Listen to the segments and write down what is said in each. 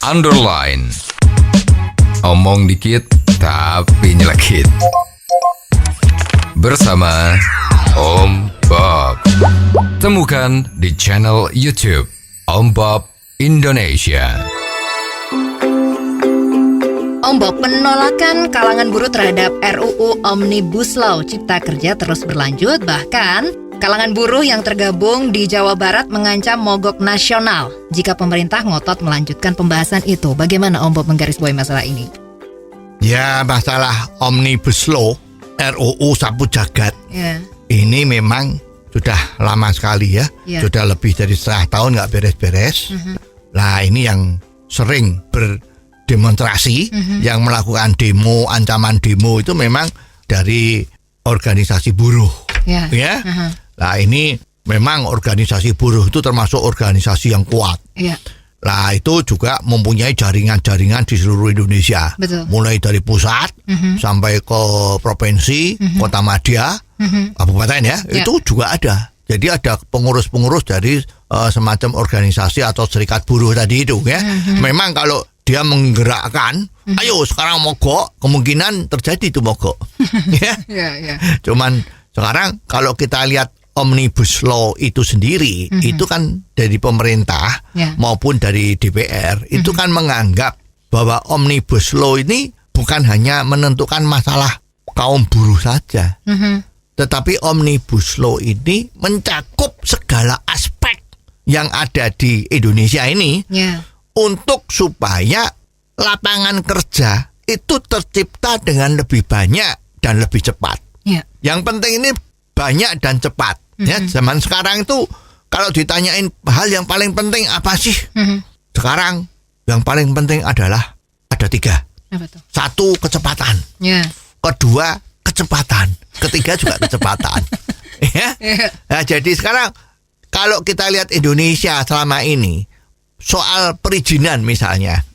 underline. Omong dikit tapi nyelekit. Bersama Om Bob. Temukan di channel YouTube Om Bob Indonesia. Om Bob, penolakan kalangan buruh terhadap RUU Omnibus Law Cipta Kerja terus berlanjut. Bahkan kalangan buruh yang tergabung di Jawa Barat mengancam mogok nasional jika pemerintah ngotot melanjutkan pembahasan itu. Bagaimana Om Bob menggarisbawahi masalah ini? Ya, masalah Omnibus Law RUU sapu jagat ini memang sudah lama sekali ya. Sudah lebih dari setengah tahun nggak beres-beres. Nah, ini yang sering berdemonstrasi, yang melakukan demo, ancaman demo itu memang dari organisasi buruh. Nah, ini memang organisasi buruh itu termasuk organisasi yang kuat. Nah, itu juga mempunyai jaringan-jaringan di seluruh Indonesia. Betul. Mulai dari pusat sampai ke provinsi, kota madya, kabupaten ya, itu juga ada. Jadi ada pengurus-pengurus dari semacam organisasi atau serikat buruh tadi itu ya. Memang kalau dia menggerakkan, ayo sekarang mogok, kemungkinan terjadi itu mogok. Cuman sekarang kalau kita lihat Omnibus Law itu sendiri, itu kan dari pemerintah maupun dari DPR, itu kan menganggap bahwa Omnibus Law ini bukan hanya menentukan masalah kaum buruh saja, tetapi Omnibus Law ini mencakup segala aspek yang ada di Indonesia ini untuk supaya lapangan kerja itu tercipta dengan lebih banyak dan lebih cepat. Yang penting ini banyak dan cepat. Ya, zaman sekarang itu kalau ditanyain hal yang paling penting apa sih? Sekarang yang paling penting adalah ada 3. Apa tuh? 1, kecepatan. Kedua, kecepatan. Ketiga juga kecepatan. Nah, jadi sekarang kalau kita lihat Indonesia selama ini soal perizinan misalnya,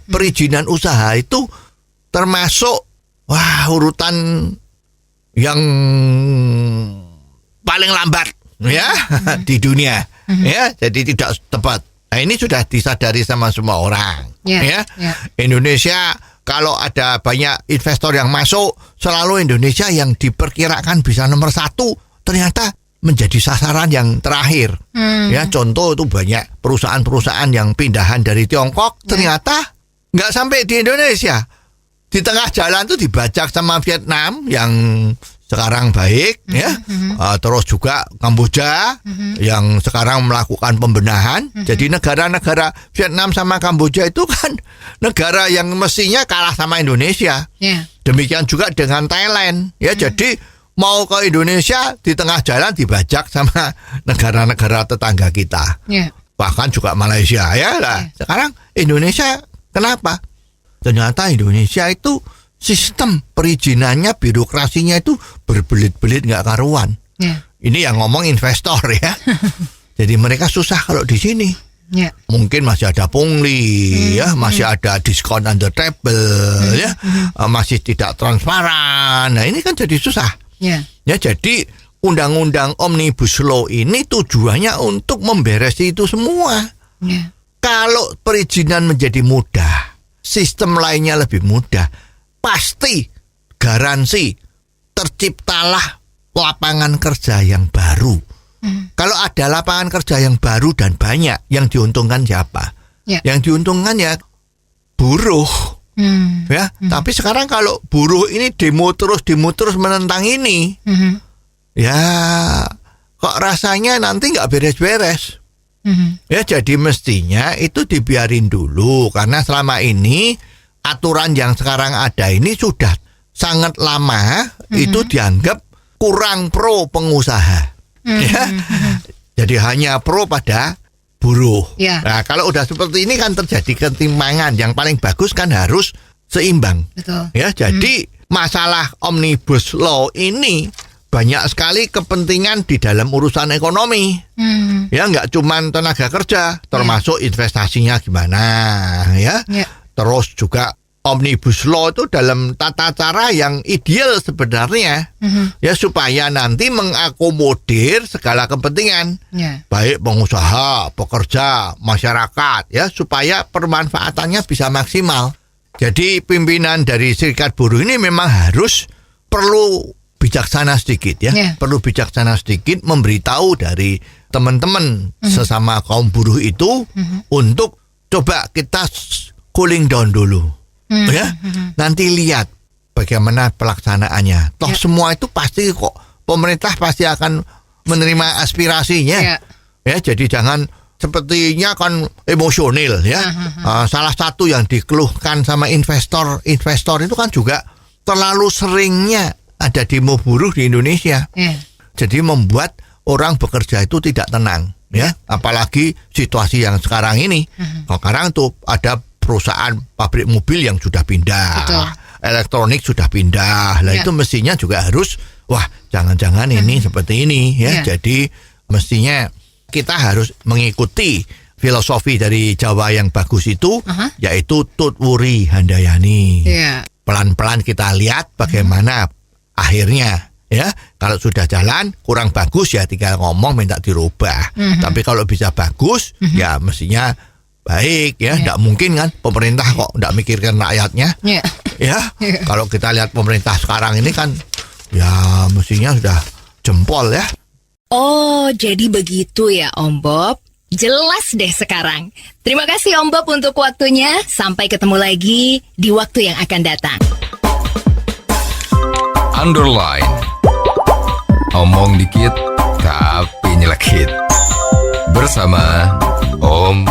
perizinan usaha itu termasuk urutan yang paling lambat ya di dunia ya, jadi tidak tepat. Nah, ini sudah disadari sama semua orang Indonesia kalau ada banyak investor yang masuk, selalu Indonesia yang diperkirakan bisa nomor 1 ternyata menjadi sasaran yang terakhir. Ya, contoh itu banyak perusahaan-perusahaan yang pindahan dari Tiongkok ternyata nggak sampai di Indonesia. Di tengah jalan tuh dibajak sama Vietnam yang sekarang baik terus juga Kamboja yang sekarang melakukan pembenahan. Jadi negara-negara Vietnam sama Kamboja itu kan negara yang mestinya kalah sama Indonesia. Demikian juga dengan Thailand ya. Jadi mau ke Indonesia di tengah jalan dibajak sama negara-negara tetangga kita. Bahkan juga Malaysia ya. Nah, sekarang Indonesia kenapa? Ternyata Indonesia itu sistem perizinannya, birokrasinya itu berbelit-belit nggak karuan. Ini yang ngomong investor ya. Jadi mereka susah kalau di sini. Mungkin masih ada pungli ya, masih ada diskon under table masih tidak transparan. Nah, ini kan jadi susah. Ya, jadi undang-undang Omnibus Law ini tujuannya untuk memberesi itu semua. Kalau perizinan menjadi mudah, sistem lainnya lebih mudah, pasti garansi terciptalah lapangan kerja yang baru. Kalau ada lapangan kerja yang baru dan banyak, yang diuntungkan siapa? Yang diuntungkan ya buruh. Tapi sekarang kalau buruh ini demo terus menentang ini, ya kok rasanya nanti nggak beres-beres. Ya, jadi mestinya itu dibiarin dulu, karena selama ini aturan yang sekarang ada ini sudah sangat lama itu dianggap kurang pro pengusaha. Jadi hanya pro pada buruh. Nah, kalau udah seperti ini kan terjadi ketimpangan. Yang paling bagus kan harus seimbang. Ya, jadi masalah Omnibus Law ini banyak sekali kepentingan di dalam urusan ekonomi. Ya, nggak cuma tenaga kerja, termasuk investasinya gimana ya. Terus juga Omnibus Law itu dalam tata cara yang ideal sebenarnya, ya, supaya nanti mengakomodir segala kepentingan, baik pengusaha, pekerja, masyarakat, ya, supaya permanfaatannya bisa maksimal. Jadi pimpinan dari serikat buruh ini memang harus perlu bijaksana sedikit, ya, perlu bijaksana sedikit memberitahu dari teman-teman sesama kaum buruh itu untuk coba kita cooling down dulu. Ya, nanti lihat bagaimana pelaksanaannya. Toh semua itu pasti kok pemerintah pasti akan menerima aspirasinya. Ya, jadi jangan sepertinya kan emosional, ya. Salah satu yang dikeluhkan sama investor itu kan juga terlalu seringnya ada demo buruh di Indonesia. Jadi membuat orang bekerja itu tidak tenang, ya. Apalagi situasi yang sekarang ini. Sekarang tuh ada perusahaan pabrik mobil yang sudah pindah, elektronik sudah pindah. Lah itu mestinya juga harus, wah, jangan-jangan ini seperti ini, ya. Jadi mestinya kita harus mengikuti filosofi dari Jawa yang bagus itu, yaitu Tutwuri Handayani. Pelan-pelan kita lihat bagaimana akhirnya, ya. Kalau sudah jalan kurang bagus, ya tinggal ngomong minta dirubah. Tapi kalau bisa bagus, ya mestinya baik, ya. Nggak mungkin kan pemerintah kok nggak mikirkan rakyatnya, ya. Kalau kita lihat pemerintah sekarang ini kan, ya mestinya sudah jempol, ya. Oh, jadi begitu ya Om Bob. Jelas deh sekarang. Terima kasih Om Bob untuk waktunya. Sampai ketemu lagi di waktu yang akan datang. Underline. Omong dikit tapi nyelekit. Bersama Om